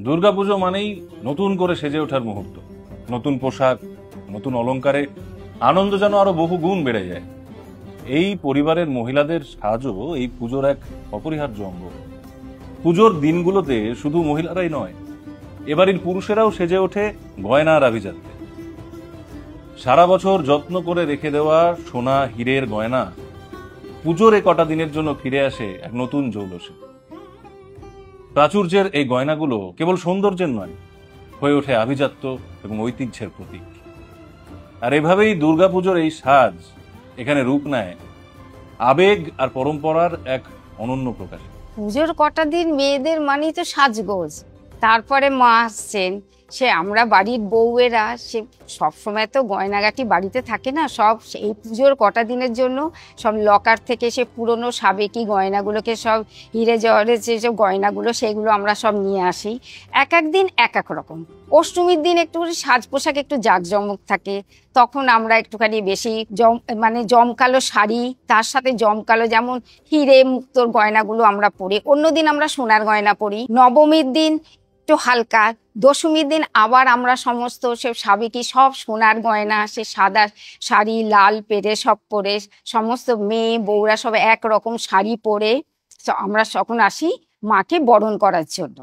দুর্গাপুজো মানেই নতুন করে সেজে ওঠার মুহূর্ত। নতুন পোশাক, নতুন অলংকারে আনন্দ যেন আরো বহু গুণ বেড়ে যায়। এই পরিবারের মহিলাদের সাজও এই পুজোর এক অপরিহার্য অঙ্গ। পুজোর দিনগুলোতে শুধু মহিলারাই নয়, এবারের পুরুষেরাও সেজে ওঠে গয়নার আভিজাত্যে। সারা বছর যত্ন করে রেখে দেওয়া সোনা হীরের গয়না পুজোর এ কটা দিনের জন্য ফিরে আসে এক নতুন জৌলসে। প্রাচুর্যের এই গয়নাগুলো কেবল সৌন্দর্যের নয়, হয়ে ওঠে আভিজাত্য এবং ঐতিহ্যের প্রতীক। আর এভাবেই দুর্গাপুজোর এই সাজ এখানে রূপ নেয় আবেগ আর পরম্পরার এক অনন্য প্রকাশ। পুজোর কটা দিন মেয়েদের মানেই তো সাজগোজ। তারপরে মা আসছেন, সে আমরা বাড়ির বউয়েরা সে সবসময় তো গয়নাগাটি বাড়িতে থাকে না, সব এই পুজোর কটা দিনের জন্য সব লকার থেকে সে পুরনো সাবেকি গয়নাগুলোকে সব হিরে জহরের যেসব গয়নাগুলো সেগুলো আমরা সব নিয়ে আসি। এক এক দিন এক এক রকম। অষ্টমীর দিন একটু সাজ পোশাক একটু জাঁকজমক থাকে, তখন আমরা একটুখানি বেশি জমকালো শাড়ি, তার সাথে জমকালো যেমন হিরে মুক্তোর গয়নাগুলো আমরা পরি। অন্যদিন আমরা সোনার গয়না পরি। নবমীর দিন একটু হালকা, দশমীর দিন আবার আমরা সমস্ত সব সাবেকি সব সোনার গয়না, সে সাদা শাড়ি লাল পেরে সব পরে সমস্ত মেয়ে বউরা সব একরকম শাড়ি পরে আমরা তখন আসি মাকে বরণ করার জন্য।